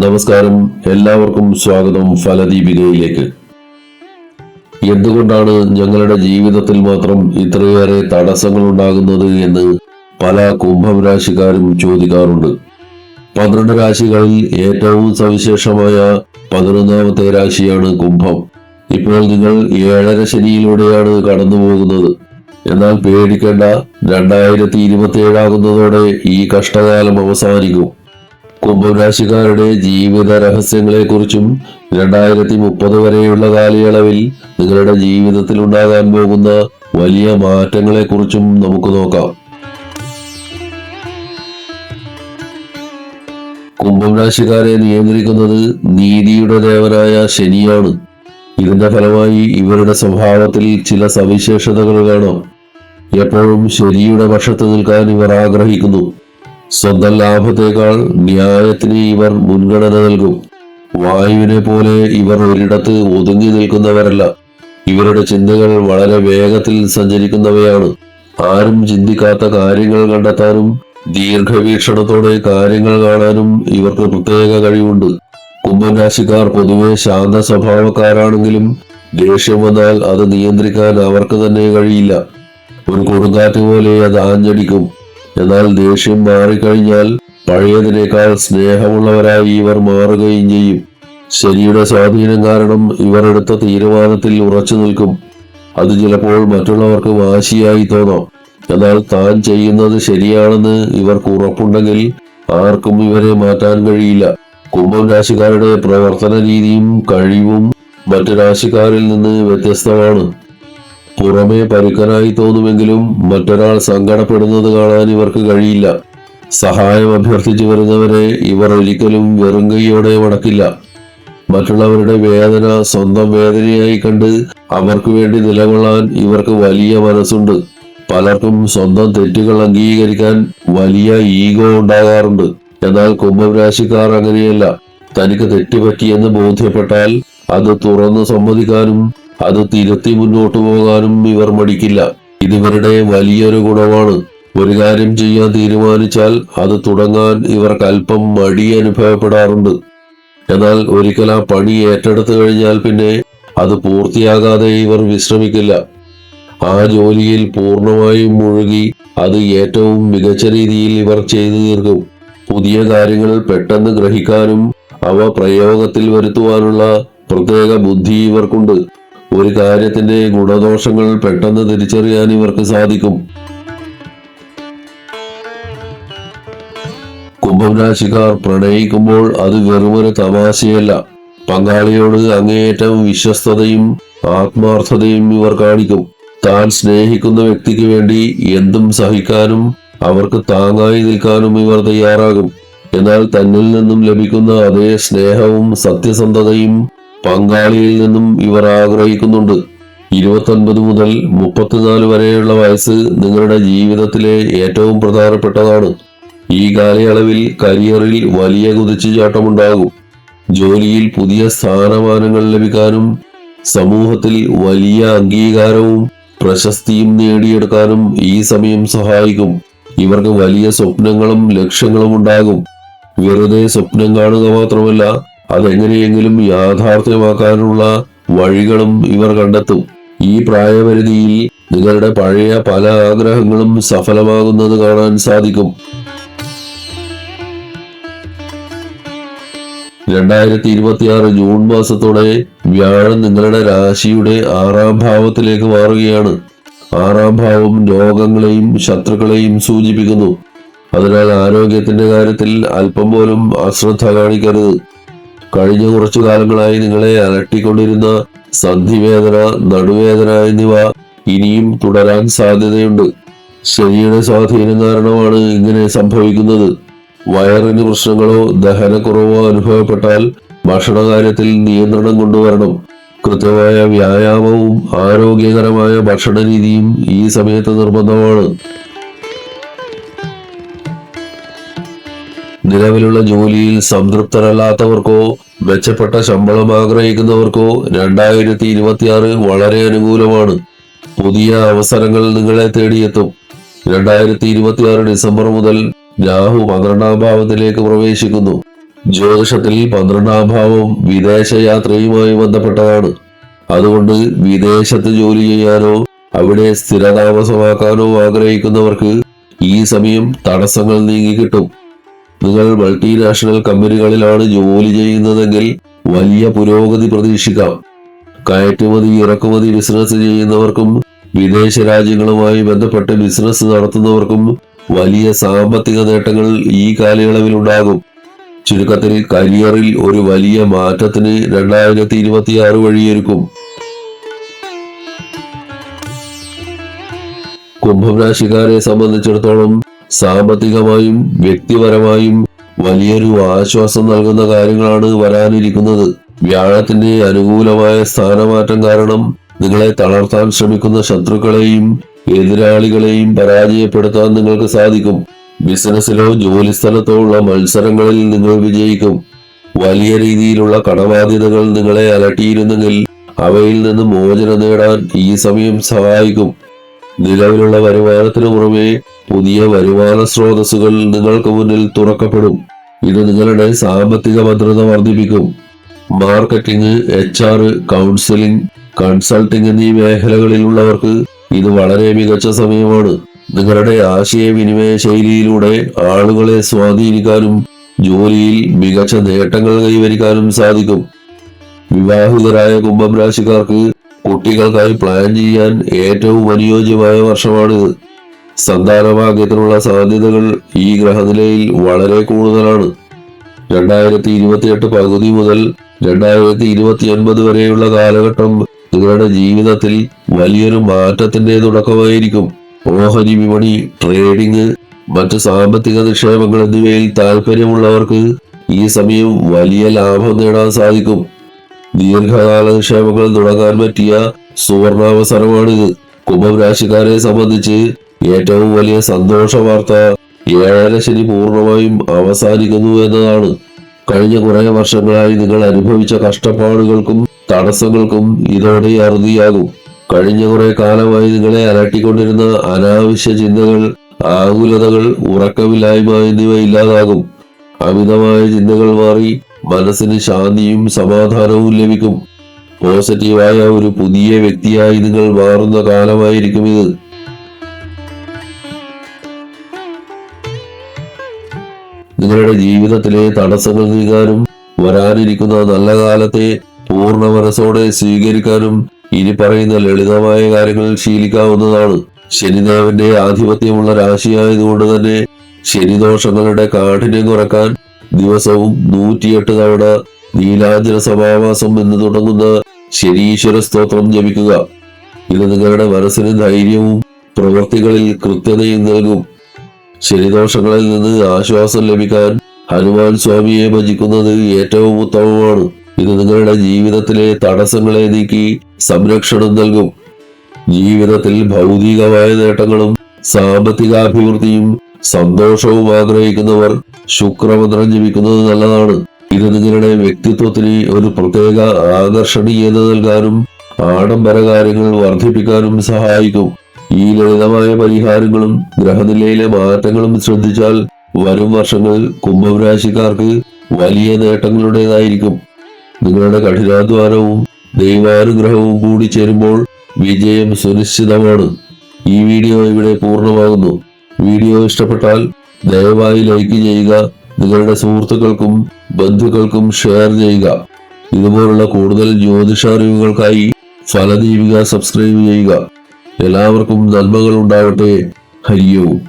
നമസ്കാരം, എല്ലാവർക്കും സ്വാഗതം ഫലദീപികയിലേക്ക്. എന്തുകൊണ്ടാണ് ഞങ്ങളുടെ ജീവിതത്തിൽ മാത്രം ഇത്രയേറെ തടസ്സങ്ങൾ ഉണ്ടാകുന്നത് എന്ന് പല കുംഭം രാശിക്കാരും ചോദിക്കാറുണ്ട്. 12 രാശികളിൽ ഏറ്റവും സവിശേഷമായ 11ാമത്തെ രാശിയാണ് കുംഭം. ഇപ്പോൾ നിങ്ങൾ 7.5 ശനിയിലൂടെയാണ് കടന്നു പോകുന്നത്. എന്നാൽ പേടിക്കേണ്ട, 2027 ആകുന്നതോടെ ഈ കഷ്ടകാലം അവസാനിക്കും. കുംഭം രാശിക്കാരുടെ ജീവിത രഹസ്യങ്ങളെക്കുറിച്ചും 2030 വരെയുള്ള കാലയളവിൽ നിങ്ങളുടെ ജീവിതത്തിൽ ഉണ്ടാകാൻ പോകുന്ന വലിയ മാറ്റങ്ങളെക്കുറിച്ചും നമുക്ക് നോക്കാം. കുംഭം രാശിക്കാരെ നിയന്ത്രിക്കുന്നത് നീതിയുടെ ദേവനായ ശനിയാണ്. ഇതിന്റെ ഫലമായി ഇവരുടെ സ്വഭാവത്തിൽ ചില സവിശേഷതകൾ കാണാം. എപ്പോഴും ശരിയുടെ പക്ഷത്ത് നിൽക്കാൻ ഇവർ ആഗ്രഹിക്കുന്നു. സ്വന്തം ലാഭത്തേക്കാൾ ന്യായത്തിന് ഇവർ മുൻഗണന നൽകും. വായുവിനെ പോലെ ഇവർ ഒരിടത്ത് ഒതുങ്ങി നിൽക്കുന്നവരല്ല. ഇവരുടെ ചിന്തകൾ വളരെ വേഗത്തിൽ സഞ്ചരിക്കുന്നവയാണ്. ആരും ചിന്തിക്കാത്ത കാര്യങ്ങൾ കണ്ടെത്താനും ദീർഘവീക്ഷണത്തോടെ കാര്യങ്ങൾ കാണാനും ഇവർക്ക് പ്രത്യേക കഴിവുണ്ട്. കുംഭം രാശിക്കാർ പൊതുവെ ശാന്ത സ്വഭാവക്കാരാണെങ്കിലും ദേഷ്യം വന്നാൽ അത് നിയന്ത്രിക്കാൻ അവർക്ക് തന്നെ കഴിയില്ല. ഒരു കൊടുങ്കാറ്റ് പോലെ അത് ആഞ്ഞടിക്കും. എന്നാൽ ദേഷ്യം മാറിക്കഴിഞ്ഞാൽ പഴയതിനേക്കാൾ സ്നേഹമുള്ളവരായി ഇവർ മാറുകയും ചെയ്യും. ശനിയുടെ സ്വാധീനം കാരണം ഇവർ എടുത്ത തീരുമാനത്തിൽ ഉറച്ചു നിൽക്കും. അത് ചിലപ്പോൾ മറ്റുള്ളവർക്ക് വാശിയായി തോന്നാം. എന്നാൽ താൻ ചെയ്യുന്നത് ശരിയാണെന്ന് ഇവർക്ക് ഉറപ്പുണ്ടെങ്കിൽ ആർക്കും ഇവരെ മാറ്റാൻ കഴിയില്ല. കുംഭം രാശിക്കാരുടെ പ്രവർത്തന രീതിയും കഴിവും മറ്റു രാശിക്കാരിൽ നിന്ന് വ്യത്യസ്തമാണ്. പുറമെ പരുക്കനായി തോന്നുമെങ്കിലും മറ്റൊരാൾ സങ്കടപ്പെടുന്നത് കാണാൻ ഇവർക്ക് കഴിയില്ല. സഹായം അഭ്യർത്ഥിച്ചു വരുന്നവരെ ഇവർ ഒരിക്കലും വെറും കൈയോടെ മടക്കില്ല. മറ്റുള്ളവരുടെ വേദന സ്വന്തം വേദനയായി കണ്ട് അവർക്ക് വേണ്ടി നിലകൊള്ളാൻ ഇവർക്ക് വലിയ മനസ്സുണ്ട്. പലർക്കും സ്വന്തം തെറ്റുകൾ അംഗീകരിക്കാൻ വലിയ ഈഗോ ഉണ്ടാകാറുണ്ട്. എന്നാൽ കുംഭം രാശിക്കാർ അങ്ങനെയല്ല. തനിക്ക് തെറ്റുപറ്റിയെന്ന് ബോധ്യപ്പെട്ടാൽ അത് തുറന്നു സമ്മതിക്കാനും അത് തിരുത്തി മുന്നോട്ടു പോകാനും ഇവർ മടിക്കില്ല. ഇതിവരുടെ വലിയൊരു ഗുണമാണ്. ഒരു കാര്യം ചെയ്യാൻ തീരുമാനിച്ചാൽ അത് തുടങ്ങാൻ ഇവർക്ക് അല്പം മടി അനുഭവപ്പെടാറുണ്ട്. എന്നാൽ ഒരിക്കൽ ആ പണി ഏറ്റെടുത്തു കഴിഞ്ഞാൽ പിന്നെ അത് പൂർത്തിയാകാതെ ഇവർ വിശ്രമിക്കില്ല. ആ ജോലിയിൽ പൂർണ്ണമായും മുഴുകി അത് ഏറ്റവും മികച്ച രീതിയിൽ ഇവർ ചെയ്തു തീർക്കും. പുതിയ കാര്യങ്ങൾ പെട്ടെന്ന് ഗ്രഹിക്കാനും അവ പ്രയോഗത്തിൽ വരുത്തുവാനുള്ള പ്രത്യേക ബുദ്ധി ഇവർക്കുണ്ട്. ഒരു കാര്യത്തിന്റെ ഗുണദോഷങ്ങൾ പെട്ടെന്ന് തിരിച്ചറിയാൻ ഇവർക്ക് സാധിക്കും. കുംഭം രാശിക്കാർ പ്രണയിക്കുമ്പോൾ അത് വെറുമൊരു തമാശയല്ല. പങ്കാളിയോട് അങ്ങേയറ്റം വിശ്വസ്തതയും ആത്മാർത്ഥതയും ഇവർ കാണിക്കും. താൻ സ്നേഹിക്കുന്ന വ്യക്തിക്ക് വേണ്ടി എന്തും സഹിക്കാനും അവർക്ക് താങ്ങായി നിൽക്കാനും ഇവർ തയ്യാറാകും. എന്നാൽ തന്നിൽ നിന്നും ലഭിക്കുന്ന അതേ സ്നേഹവും സത്യസന്ധതയും പങ്കാളിയിൽ നിന്നും ഇവർ ആഗ്രഹിക്കുന്നുണ്ട്. 29 മുതൽ 34 വരെയുള്ള വയസ്സ് നിങ്ങളുടെ ജീവിതത്തിലെ ഏറ്റവും പ്രധാനപ്പെട്ടതാണ്. ഈ കാലയളവിൽ കരിയറിൽ വലിയ കുതിച്ചുചാട്ടമുണ്ടാകും. ജോലിയിൽ പുതിയ സ്ഥാനമാനങ്ങൾ ലഭിക്കാനും സമൂഹത്തിൽ വലിയ അംഗീകാരവും പ്രശസ്തിയും നേടിയെടുക്കാനും ഈ സമയം സഹായിക്കും. ഇവർക്ക് വലിയ സ്വപ്നങ്ങളും ലക്ഷ്യങ്ങളും ഉണ്ടാകും. വെറുതെ സ്വപ്നം കാണുക മാത്രമല്ല, അതെങ്ങനെയെങ്കിലും യാഥാർത്ഥ്യമാക്കാനുള്ള വഴികളും ഇവർ കണ്ടെത്തും. ഈ പ്രായപരിധിയിൽ നിങ്ങളുടെ പഴയ പല ആഗ്രഹങ്ങളും സഫലമാകുന്നത് കാണാൻ സാധിക്കും. 2026 ജൂൺ മാസത്തോടെ വ്യാഴം നിങ്ങളുടെ രാശിയുടെ 6ാം ഭാവത്തിലേക്ക് മാറുകയാണ്. 6ാം ഭാവം രോഗങ്ങളെയും ശത്രുക്കളെയും സൂചിപ്പിക്കുന്നു. അതിനാൽ ആരോഗ്യത്തിന്റെ കാര്യത്തിൽ അല്പം പോലും അശ്രദ്ധ കാണിക്കരുത്. കഴിഞ്ഞ കുറച്ചു കാലങ്ങളായി നിങ്ങളെ അലട്ടിക്കൊണ്ടിരുന്ന സന്ധിവേദന, നടുവേദന എന്നിവ ഇനിയും തുടരാൻ സാധ്യതയുണ്ട്. ശനിയുടെ സ്വാധീനം കാരണമാണ് ഇങ്ങനെ സംഭവിക്കുന്നത്. വയറിന് പ്രശ്നങ്ങളോ ദഹനക്കുറവോ അനുഭവപ്പെട്ടാൽ ഭക്ഷണകാര്യത്തിൽ നിയന്ത്രണം കൊണ്ടുവരണം. കൃത്യമായ വ്യായാമവും ആരോഗ്യകരമായ ഭക്ഷണ രീതിയും ഈ സമയത്ത് നിർബന്ധമാണ്. നിലവിലുള്ള ജോലിയിൽ സംതൃപ്തരല്ലാത്തവർക്കോ മെച്ചപ്പെട്ട ശമ്പളം ആഗ്രഹിക്കുന്നവർക്കോ 2026 വളരെ അനുകൂലമാണ്. പുതിയ അവസരങ്ങൾ നിങ്ങളെ തേടിയെത്തും. 2026 ഡിസംബർ മുതൽ രാഹു 12ാം ഭാവത്തിലേക്ക് പ്രവേശിക്കുന്നു. ജ്യോതിഷത്തിൽ 12ാം ഭാവം വിദേശയാത്രയുമായി ബന്ധപ്പെട്ടതാണ്. അതുകൊണ്ട് വിദേശത്ത് ജോലി ചെയ്യാനോ അവിടെ സ്ഥിരതാമസമാക്കാനോ ആഗ്രഹിക്കുന്നവർക്ക് ഈ സമയം തടസ്സങ്ങൾ നീങ്ങിക്കിട്ടും. നിങ്ങൾ മൾട്ടിനാഷണൽ കമ്പനികളിലാണ് ജോലി ചെയ്യുന്നതെങ്കിൽ വലിയ പുരോഗതി പ്രതീക്ഷിക്കാം. കയറ്റുമതി ഇറക്കുമതി ബിസിനസ് ചെയ്യുന്നവർക്കും വിദേശ രാജ്യങ്ങളുമായി ബന്ധപ്പെട്ട് ബിസിനസ് നടത്തുന്നവർക്കും വലിയ സാമ്പത്തിക നേട്ടങ്ങൾ ഈ കാലയളവിലുണ്ടാകും. ചുരുക്കത്തിൽ കരിയറിൽ ഒരു വലിയ മാറ്റത്തിന് 2026 വഴിയൊരുക്കും. കുംഭം രാശിക്കാരെ സംബന്ധിച്ചിടത്തോളം സാമ്പത്തികമായും വ്യക്തിപരമായും വലിയൊരു ആശ്വാസം നൽകുന്ന കാര്യങ്ങളാണ് വരാനിരിക്കുന്നത്. വ്യാഴത്തിന്റെ അനുകൂലമായ സ്ഥാനമാറ്റം കാരണം നിങ്ങളെ തളർത്താൻ ശ്രമിക്കുന്ന ശത്രുക്കളെയും എതിരാളികളെയും പരാജയപ്പെടുത്താൻ നിങ്ങൾക്ക് സാധിക്കും. ബിസിനസ്സിലോ ജോലിസ്ഥലത്തോ ഉള്ള മത്സരങ്ങളിൽ നിങ്ങൾ വിജയിക്കും. വലിയ രീതിയിലുള്ള കടബാധ്യതകൾ നിങ്ങളെ അലട്ടിയിരുന്നെങ്കിൽ അവയിൽ നിന്ന് മോചനം നേടാൻ ഈ സമയം സഹായിക്കും. നിലവിലുള്ള വരുമാനത്തിനു പുറമെ പുതിയ വരുമാന സ്രോതസ്സുകൾ നിങ്ങൾക്ക് മുന്നിൽ തുറക്കപ്പെടും. ഇത് നിങ്ങളുടെ സാമ്പത്തിക ഭദ്രത വർദ്ധിപ്പിക്കും. മാർക്കറ്റിംഗ്, HR, കൗൺസിലിംഗ്, കൺസൾട്ടിംഗ് എന്നീ മേഖലകളിലുള്ളവർക്ക് ഇത് വളരെ മികച്ച സമയമാണ്. നിങ്ങളുടെ ആശയവിനിമയ ശൈലിയിലൂടെ ആളുകളെ സ്വാധീനിക്കാനും ജോലിയിൽ മികച്ച നേട്ടങ്ങൾ കൈവരിക്കാനും സാധിക്കും. വിവാഹിതരായ കുംഭം രാശിക്കാർക്ക് കുട്ടികൾക്കായി പ്ലാൻ ചെയ്യാൻ ഏറ്റവും അനുയോജ്യമായ വർഷമാണിത്. സന്താനഭാഗ്യത്തിനുള്ള സാധ്യതകൾ ഈ ഗ്രഹനിലയിൽ വളരെ കൂടുതലാണ്. 2028 പകുതി മുതൽ 2029 വരെയുള്ള കാലഘട്ടം നിങ്ങളുടെ ജീവിതത്തിൽ വലിയൊരു മാറ്റത്തിന്റെ തുടക്കമായിരിക്കും. ഓഹരി വിപണി, ട്രേഡിംഗ്, മറ്റ് സാമ്പത്തിക നിക്ഷേപങ്ങൾ എന്നിവയിൽ താല്പര്യമുള്ളവർക്ക് ഈ സമയം വലിയ ലാഭം നേടാൻ സാധിക്കും. ദീർഘകാല നിക്ഷേപങ്ങൾ തുടങ്ങാൻ പറ്റിയ സുവർണാവസരമാണിത്. കുംഭം രാശിക്കാരെ സംബന്ധിച്ച് ഏറ്റവും വലിയ സന്തോഷ വാർത്ത 7ാം ശനി പൂർണ്ണമായും അവസാനിക്കുന്നു എന്നതാണ്. കഴിഞ്ഞ കുറെ വർഷങ്ങളായി നിങ്ങൾ അനുഭവിച്ച കഷ്ടപ്പാടുകൾക്കും തടസ്സങ്ങൾക്കും ഇതോടെ അറുതിയാകും. കഴിഞ്ഞ കുറെ കാലമായി നിങ്ങളെ അലട്ടിക്കൊണ്ടിരുന്ന അനാവശ്യ ചിന്തകൾ, ആകുലതകൾ, ഉറക്കമില്ലായ്മ എന്നിവ ഇല്ലാതാകും. അമിതമായ ചിന്തകൾ മാറി മനസ്സിന് ശാന്തിയും സമാധാനവും ലഭിക്കും. പോസിറ്റീവായ ഒരു പുതിയ വ്യക്തിയായി നിങ്ങൾ മാറുന്ന കാലമായിരിക്കും ഇത്. നിങ്ങളുടെ ജീവിതത്തിലെ തടസ്സങ്ങൾ നീങ്ങാനും വരാനിരിക്കുന്ന നല്ല കാലത്തെ പൂർണ്ണ മനസ്സോടെ സ്വീകരിക്കാനും ഇനി പറയുന്ന ലളിതമായ കാര്യങ്ങൾ ശീലിക്കാവുന്നതാണ്. ശനിദേവന്റെ ആധിപത്യമുള്ള രാശിയായതുകൊണ്ട് തന്നെ ശനിദോഷങ്ങളുടെ കാഠിന്യം കുറക്കാൻ ദിവസവും 108 തവണ നീലാഞ്ജന സമാവാസം എന്ന് തുടങ്ങുന്ന ശനീശ്വര സ്തോത്രം ജപിക്കുക. ഇത് നിങ്ങളുടെ മനസ്സിന് ധൈര്യവും പ്രവൃത്തികളിൽ കൃത്യതയും നൽകും. ശനിദോഷങ്ങളിൽ നിന്ന് ആശ്വാസം ലഭിക്കാൻ ഹനുമാൻ സ്വാമിയെ ഭജിക്കുന്നത് ഏറ്റവും ഉത്തമമാണ്. ഇത് നിങ്ങളുടെ ജീവിതത്തിലെ തടസ്സങ്ങളെ നീക്കി സംരക്ഷണം നൽകും. ജീവിതത്തിൽ ഭൗതികമായ നേട്ടങ്ങളും സാമ്പത്തികാഭിവൃദ്ധിയും സന്തോഷവും ആഗ്രഹിക്കുന്നവർ ശുക്രമന്ത്രം ജപിക്കുന്നത് നല്ലതാണ്. ഇത് നിങ്ങളുടെ വ്യക്തിത്വത്തിന് ഒരു പ്രത്യേക ആകർഷണീയത നൽകാനും ആഡംബര കാര്യങ്ങൾ വർദ്ധിപ്പിക്കാനും സഹായിക്കും. ഈ ലളിതമായ പരിഹാരങ്ങളും ഗ്രഹനിലയിലെ മാറ്റങ്ങളും ശ്രദ്ധിച്ചാൽ വരും വർഷങ്ങൾ കുംഭം രാശിക്കാർക്ക് വലിയ നേട്ടങ്ങളുടേതായിരിക്കും. നിങ്ങളുടെ കഠിനാധ്വാനവും ദൈവാനുഗ്രഹവും കൂടി ചേരുമ്പോൾ വിജയം സുനിശ്ചിതമാണ്. ഈ വീഡിയോ ഇവിടെ പൂർണ്ണമാകുന്നു. വീഡിയോ ഇഷ്ടപ്പെട്ടാൽ ദയവായി ലൈക്ക് ചെയ്യുക. നിങ്ങളുടെ സുഹൃത്തുക്കൾക്കും ബന്ധുക്കൾക്കും ഷെയർ ചെയ്യുക. ഇതുപോലുള്ള കൂടുതൽ ജ്യോതിഷ അറിവുകൾക്കായി ഫലദീപിക സബ്സ്ക്രൈബ് ചെയ്യുക. എല്ലാവർക്കും നന്മകൾ ഉണ്ടാവട്ടെ. ഹരി ഓം.